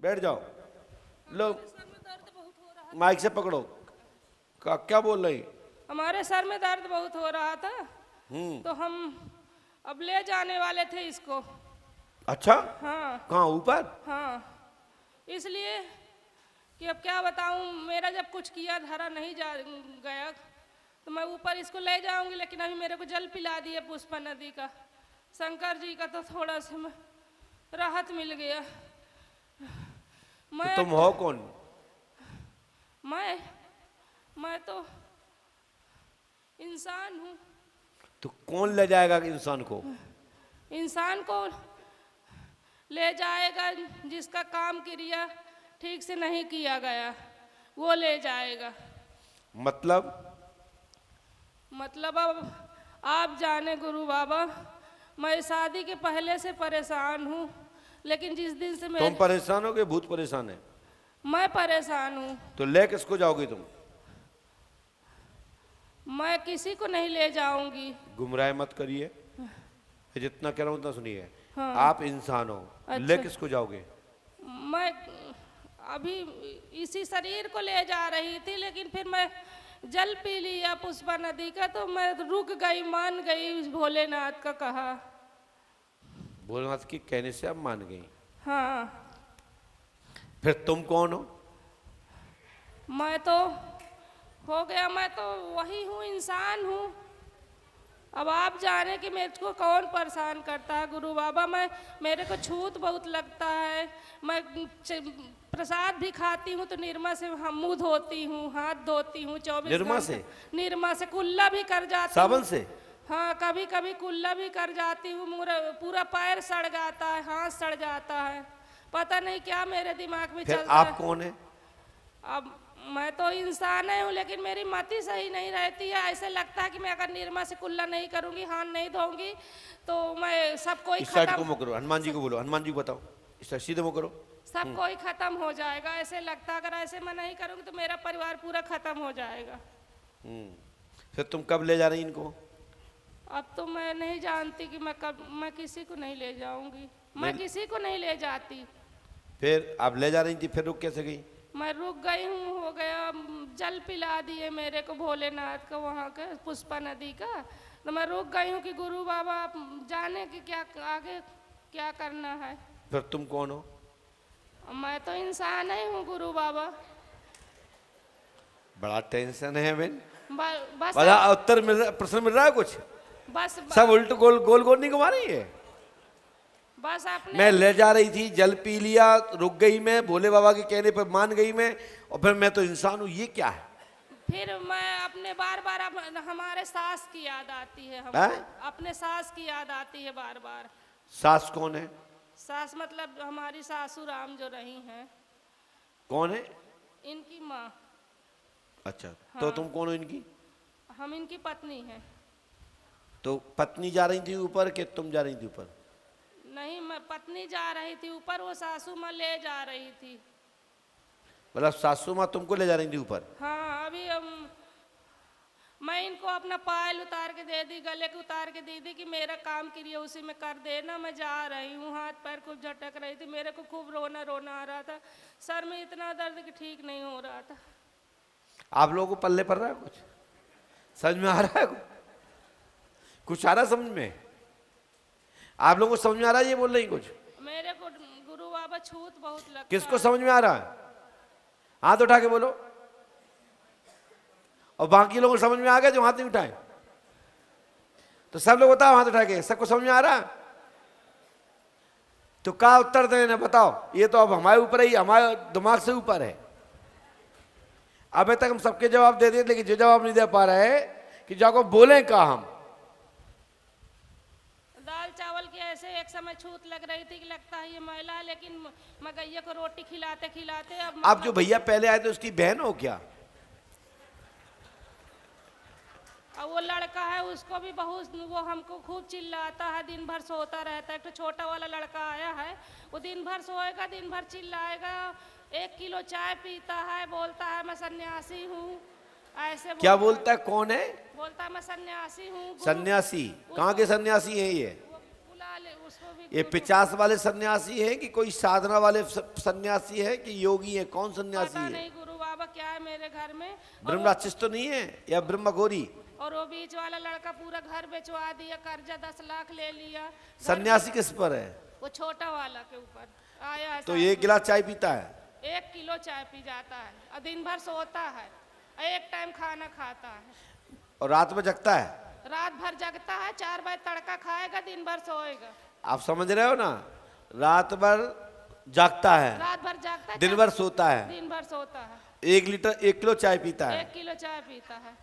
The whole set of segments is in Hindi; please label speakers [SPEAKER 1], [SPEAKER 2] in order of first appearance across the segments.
[SPEAKER 1] बैठ जाओ। लो
[SPEAKER 2] सर में दर्द बहुत हो रहा
[SPEAKER 1] माइक से पकड़ो। क्या बोल रही?
[SPEAKER 2] हमारे सर में दर्द बहुत हो रहा था, तो हम अब ले जाने वाले थे इसको।
[SPEAKER 1] अच्छा,
[SPEAKER 2] हाँ
[SPEAKER 1] कहाँ ऊपर?
[SPEAKER 2] हाँ, इसलिए कि अब क्या बताऊं, मेरा जब कुछ किया धरा नहीं जा गया तो मैं ऊपर इसको ले जाऊंगी, लेकिन अभी मेरे को जल पिला दिए पुष्पा नदी का, शंकर जी का, तो थोड़ा सा मैं राहत मिल गया।
[SPEAKER 1] तो
[SPEAKER 2] मैं
[SPEAKER 1] तुम हो कौन?
[SPEAKER 2] मैं तो इंसान हूँ।
[SPEAKER 1] तो कौन ले जाएगा इंसान को?
[SPEAKER 2] इंसान को ले जाएगा जिसका काम क्रिया ठीक से नहीं किया गया, वो ले जाएगा। मतलब अब आप जाने गुरु बाबा, मैं शादी के पहले से परेशान हूँ, लेकिन जिस दिन से
[SPEAKER 1] तुम परेशान हो कि भूत परेशान है?
[SPEAKER 2] मैं परेशान हूँ।
[SPEAKER 1] तो ले किसको जाओगी तुम?
[SPEAKER 2] मैं किसी को नहीं ले जाऊंगी।
[SPEAKER 1] गुमराह मत करिए, जितना कह रहा हूँ उतना सुनिए।
[SPEAKER 2] हाँ।
[SPEAKER 1] आप इंसान हो।
[SPEAKER 2] अच्छा।
[SPEAKER 1] ले किसको जाओगे?
[SPEAKER 2] मैं अभी इसी शरीर को ले जा रही थी, लेकिन फिर मैं जल पी लिया पुष्पा नदी का, तो मैं रुक गई, मान गई भोलेनाथ का कहा।
[SPEAKER 1] भोलेनाथ के कहने से आप मान गई?
[SPEAKER 2] हाँ।
[SPEAKER 1] फिर तुम कौन हो?
[SPEAKER 2] मैं तो हो गया, मैं तो वही हूँ, इंसान हूँ। अब आप जाने कि मेरे को कौन परेशान करता है गुरु बाबा। मेरे को छूत बहुत लगता है। मैं प्रसाद भी खाती हूँ तो निरमा से मुंह धोती हूँ, हाथ धोती हूँ 24
[SPEAKER 1] निरमा
[SPEAKER 2] घंटे।
[SPEAKER 1] से?
[SPEAKER 2] निरमा से कुल्ला भी कर जाती हूँ।
[SPEAKER 1] साबुन से?
[SPEAKER 2] हाँ, कभी कभी कुल्ला भी कर जाती हूँ। पूरा पैर सड़ जाता है, हाथ सड़ जाता है, पता नहीं क्या मेरे दिमाग में
[SPEAKER 1] फिर
[SPEAKER 2] चलता है।
[SPEAKER 1] आप कौन है?
[SPEAKER 2] अब मैं तो इंसान हूँ, लेकिन मेरी मति सही नहीं रहती है। ऐसे लगता है कि मैं अगर निरमा से कुल्ला नहीं करूँगी, हाथ नहीं धोऊंगी, तो मैं सब कोई
[SPEAKER 1] इस साइड को
[SPEAKER 2] खत्म,
[SPEAKER 1] मुँह करो, हनुमान जी को बोलो, हनुमान जी को बताओ, इस साइड सीधे मुँह करो।
[SPEAKER 2] सब कोई खत्म हो जाएगा। ऐसे लगता है अगर ऐसे मैं नहीं करूँगी तो मेरा परिवार पूरा खत्म हो जाएगा।
[SPEAKER 1] फिर तुम कब ले जा रही इनको?
[SPEAKER 2] अब तो मैं नहीं जानती कि मैं किसी को नहीं ले जाऊंगी। मैं किसी को नहीं ले जाती।
[SPEAKER 1] फिर आप ले जा रही थी, फिर रुक कैसे गई?
[SPEAKER 2] मैं रुक गई हूँ, हो गया, जल पिला दिए मेरे को भोलेनाथ का, वहाँ के पुष्पा नदी का, तो मैं रुक गई हूँ कि गुरु बाबा आप जाने कि क्या आगे क्या करना है।
[SPEAKER 1] फिर तुम कौन हो?
[SPEAKER 2] मैं तो इंसान ही हूँ गुरु बाबा।
[SPEAKER 1] बड़ा टेंशन है बहन।
[SPEAKER 2] बस
[SPEAKER 1] बड़ा उत्तर मिल रहा, प्रश्न मिल रहा है कुछ?
[SPEAKER 2] बस
[SPEAKER 1] सब उल्ट गोल गोल गोल नहीं घुमा रही है।
[SPEAKER 2] बस आपने
[SPEAKER 1] मैं ले जा रही थी, जल पी लिया, रुक गई मैं, भोले बाबा के कहने पर मान गई मैं, और फिर मैं तो इंसान हूँ, ये क्या है?
[SPEAKER 2] फिर मैं अपने बार बार हमारे सास की याद आती है। अपने सास की याद आती है बार बार।
[SPEAKER 1] सास कौन है?
[SPEAKER 2] सास मतलब हमारी सासू राम जो रही हैं।
[SPEAKER 1] कौन है?
[SPEAKER 2] इनकी माँ।
[SPEAKER 1] अच्छा।
[SPEAKER 2] हाँ।
[SPEAKER 1] तो तुम कौन हो इनकी?
[SPEAKER 2] हम इनकी पत्नी हैं।
[SPEAKER 1] तो पत्नी जा रही थी ऊपर कि तुम जा रही थी ऊपर?
[SPEAKER 2] नहीं, मैं पत्नी जा रही थी ऊपर, वो सासू माँ ले जा रही थी।
[SPEAKER 1] मतलब सासू माँ तुमको ले जा रही थी ऊपर?
[SPEAKER 2] हाँ, अभी मैं इनको अपना पायल उतार के दे दी, गले को उतार के दे दी कि मेरा काम क्रिया उसी में कर देना, मैं जा रही हूँ। हाथ पैर खूब झटक रही थी, मेरे को खूब रोना आ रहा था, सर में इतना दर्द कि ठीक नहीं हो रहा था।
[SPEAKER 1] आप लोगों को पल्ले पड़ रहा है कुछ? समझ में आ रहा है कुछ आ रहा है समझ में? आप लोगों को समझ में आ रहा है ये बोल रही कुछ?
[SPEAKER 2] मेरे को गुरु बाबा छूत बहुत लगता है।
[SPEAKER 1] किसको समझ में आ रहा है? हाथ उठा के बोलो। और बाकी लोगों को समझ में आ गया जो हाथ नहीं उठाए? तो सब लोग बताओ हाथ उठा के, सबको समझ में आ रहा? तो क्या उत्तर देना बताओ? ये तो अब हमारे ऊपर ही, हमारे दिमाग से ऊपर है। अभी तक हम सबके जवाब दे दिए, लेकिन जो जवाब नहीं दे पा रहे कि जाको बोले का हम।
[SPEAKER 2] दाल चावल की ऐसे एक समय छूत लग रही थी कि लगता है ये महिला है, लेकिन मैं गैया को रोटी खिलाते खिलाते अब
[SPEAKER 1] आप जो भैया पहले आए थे उसकी बहन हो क्या?
[SPEAKER 2] अब वो लड़का है, उसको भी बहुत, वो हमको खूब चिल्लाता है, दिन भर सोता रहता है। एक तो छोटा वाला लड़का आया है, वो दिन भर सोएगा, दिन भर चिल्लाएगा, 1 किलो चाय पीता है, बोलता है मैं सन्यासी हूँ, ऐसे
[SPEAKER 1] क्या बोलता है? कौन है?
[SPEAKER 2] बोलता है मैं सन्यासी हूँ।
[SPEAKER 1] सन्यासी? कहाँ के सन्यासी हैं ये?
[SPEAKER 2] वो उसको भी
[SPEAKER 1] ये 50 वाले सन्यासी हैं कि कोई साधना वाले सन्यासी है कि योगी है? कौन सन्यासी
[SPEAKER 2] पता
[SPEAKER 1] है?
[SPEAKER 2] नहीं गुरु बाबा क्या है मेरे घर में।
[SPEAKER 1] ब्रह्म राक्षस तो नहीं है या ब्रह्मघोरी?
[SPEAKER 2] और वो बीच वाला लड़का पूरा घर बेचवा दिया, कर्जा 10 लाख ले लिया।
[SPEAKER 1] सन्यासी किस पर है?
[SPEAKER 2] वो छोटा वाला के ऊपर आया है।
[SPEAKER 1] तो ये गिलास चाय पीता है?
[SPEAKER 2] 1 किलो चाय पी जाता है और दिन भर सोता है, 1 टाइम खाना खाता है
[SPEAKER 1] और रात में जगता है?
[SPEAKER 2] रात भर जगता है, 4 बजे तड़का खाएगा, दिन भर सोएगा।
[SPEAKER 1] आप समझ रहे हो ना? रात भर जागता है,
[SPEAKER 2] रात भर जागता है,
[SPEAKER 1] दिन भर सोता है,
[SPEAKER 2] दिन भर सोता है,
[SPEAKER 1] 1 किलो चाय पीता है
[SPEAKER 2] 1 किलो चाय पीता है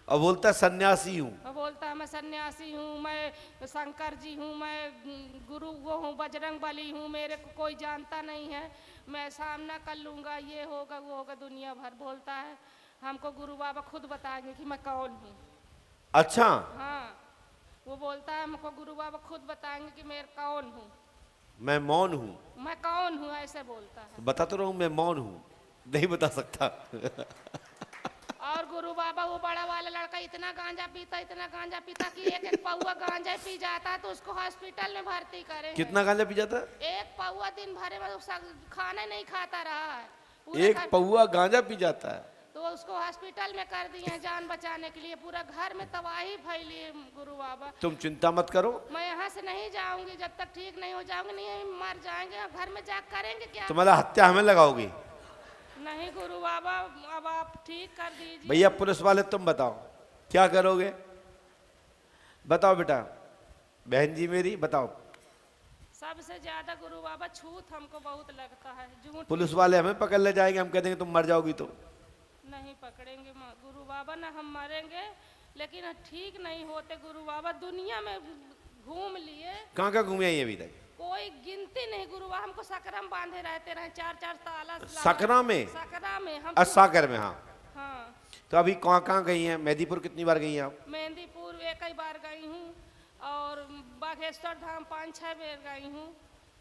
[SPEAKER 1] और बोलता है सन्यासी हूँ।
[SPEAKER 2] और बोलता है मैं सन्यासी हूँ, मैं शंकर जी हूँ, मैं गुरु वो हूँ, बजरंग बली हूँ, मेरे को कोई जानता नहीं है, मैं सामना कर लूँगा, ये होगा वो होगा, दुनिया भर बोलता है। हमको गुरु बाबा खुद बताएंगे कि मैं कौन हूँ।
[SPEAKER 1] अच्छा,
[SPEAKER 2] हाँ, वो बोलता है हमको गुरु बाबा खुद बताएंगे कि मैं कौन हूँ,
[SPEAKER 1] मैं मौन हूँ।
[SPEAKER 2] मैं कौन हूँ, ऐसे बोलता है।
[SPEAKER 1] तो बता तो रहा हूँ मैं मौन हूँ, नहीं बता सकता।
[SPEAKER 2] और गुरु बाबा वो बड़ा वाला लड़का इतना गांजा पीता कि एक पौवा गांजा पी जाता है तो उसको हॉस्पिटल में भर्ती करें।
[SPEAKER 1] कितना गांजा पी जाता है?
[SPEAKER 2] 1 पौवा दिन भर में खाना नहीं खाता रहा है,
[SPEAKER 1] 1 पौवा गांजा पी जाता है?
[SPEAKER 2] तो उसको हॉस्पिटल में कर दिए हैं जान बचाने के लिए। पूरा घर में तबाही फैली है गुरु बाबा।
[SPEAKER 1] तुम चिंता मत करो,
[SPEAKER 2] मैं यहाँ से नहीं जाऊंगी जब तक ठीक नहीं हो जाऊंगी, नहीं मर जाएंगे, घर में जा करेंगे क्या?
[SPEAKER 1] तुम्हारा हत्या हमें लगाओगी?
[SPEAKER 2] नहीं गुरु बाबा, अब आप ठीक कर दीजिए।
[SPEAKER 1] भैया पुलिस वाले तुम बताओ क्या करोगे? बताओ बेटा, बहन जी मेरी बताओ।
[SPEAKER 2] सबसे ज्यादा गुरु बाबा छूत हमको बहुत लगता है, झूठ।
[SPEAKER 1] पुलिस वाले हमें पकड़ ले जाएंगे, हम कह देंगे तुम मर जाओगी तो?
[SPEAKER 2] नहीं पकड़ेंगे गुरु बाबा, ना हम मरेंगे, लेकिन ठीक नहीं होते गुरु बाबा। दुनिया में घूम लिए,
[SPEAKER 1] कहाँ घूमे आई अभी तक?
[SPEAKER 2] कोई गिनती नहीं गुरु बाबा। हमको सकरा में बांधे रहते रहे, 4 ताला।
[SPEAKER 1] सकरा में?
[SPEAKER 2] सकरा में हम।
[SPEAKER 1] साकर में? हाँ
[SPEAKER 2] हाँ।
[SPEAKER 1] तो अभी कहाँ गई हैं? मेहंदीपुर कितनी बार गई हैं आप?
[SPEAKER 2] मेहंदीपुर 1 ही बार गई हूँ और बागेश्वर धाम 5-6 बार गई हूँ।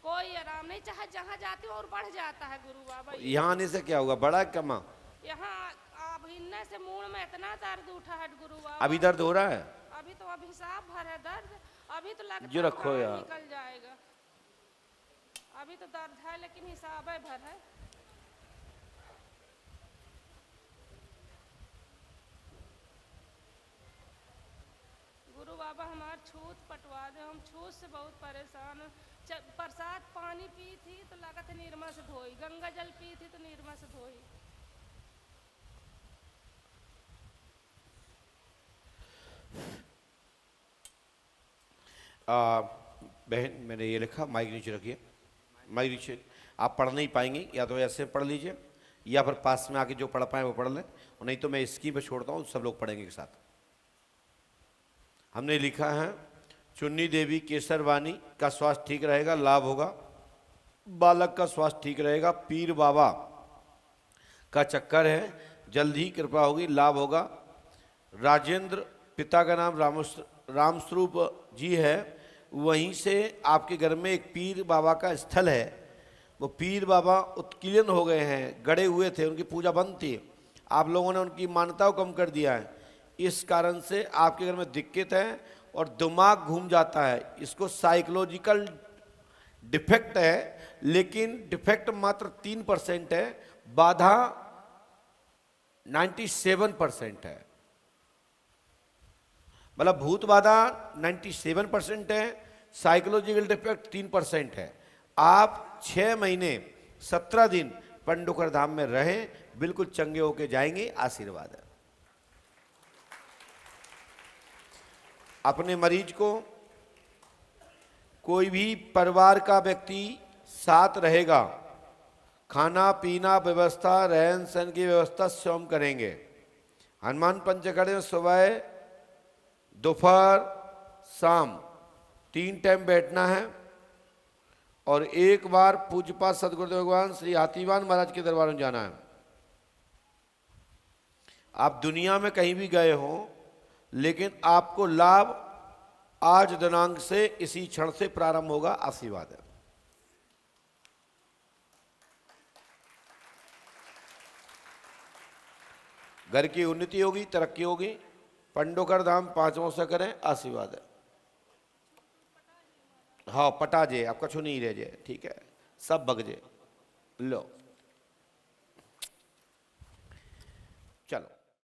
[SPEAKER 2] कोई आराम नहीं, चाहे जहाँ जाती हूँ और बढ़ जाता है गुरु बाबा।
[SPEAKER 1] यहाँ आने से क्या हुआ, बड़ा कमा?
[SPEAKER 2] यहाँ अब हिलने से मुंह में इतना दर्द उठा है गुरु बाबा।
[SPEAKER 1] अभी दर्द हो रहा है?
[SPEAKER 2] अभी तो अभिशाप भर है दर्द, अभी तो लगता
[SPEAKER 1] जो
[SPEAKER 2] है
[SPEAKER 1] रखो
[SPEAKER 2] प्राण
[SPEAKER 1] यार।
[SPEAKER 2] निकल जाएगा। अभी तो दर्द है लेकिन हिसाब है भर है। गुरु बाबा हमार छूत पटवा दे, हम छूत से बहुत परेशान हैं। बरसात पानी पी थी तो लगा था निर्मा से धोई, गंगा जल पी थी तो निर्मा से धोई।
[SPEAKER 1] बहन मैंने ये लिखा, माइक नीचे रखिए, माइक नीचे। आप पढ़ नहीं पाएंगी, या तो ऐसे पढ़ लीजिए या फिर पास में आके जो पढ़ पाए वो पढ़ लें, और नहीं तो मैं स्क्रीन पे छोड़ता हूँ, सब लोग पढ़ेंगे एक साथ। हमने लिखा है चुन्नी देवी केसरवानी का स्वास्थ्य ठीक रहेगा, लाभ होगा। बालक का स्वास्थ्य ठीक रहेगा। पीर बाबा का चक्कर है, जल्द ही कृपा होगी, लाभ होगा। राजेंद्र पिता का नाम रामस्वरूप जी है, वहीं से आपके घर में एक पीर बाबा का स्थल है। वो पीर बाबा उत्कीर्ण हो गए हैं, गड़े हुए थे, उनकी पूजा बंद थी, आप लोगों ने उनकी मान्यता को कम कर दिया है। इस कारण से आपके घर में दिक्कत है और दिमाग घूम जाता है। इसको साइकोलॉजिकल डिफेक्ट है, लेकिन डिफेक्ट मात्र 3% है, बाधा 97% है। मतलब भूत बाधा 97% है, साइकोलॉजिकल डिफेक्ट 3% है। आप 6 महीने 17 दिन पंडोकर धाम में रहें, बिल्कुल चंगे होके जाएंगे, आशीर्वाद है। अपने मरीज को कोई भी परिवार का व्यक्ति साथ रहेगा, खाना पीना व्यवस्था, रहन सहन की व्यवस्था स्वयं करेंगे। हनुमान पंचखड़े में सुबह दोपहर शाम 3 टाइम बैठना है और एक बार पूज्यपाद सदगुरुदेव भगवान श्री हाथीवान महाराज के दरबार में जाना है। आप दुनिया में कहीं भी गए हों, लेकिन आपको लाभ आज दिनांक से, इसी क्षण से प्रारंभ होगा, आशीर्वाद है। घर की उन्नति होगी, तरक्की होगी। पंडोकर धाम 5 वर्ष करें, आशीर्वाद है। हाँ पटा जे, आप कछु नहीं रह जे, ठीक है, सब भग जे। लो चलो।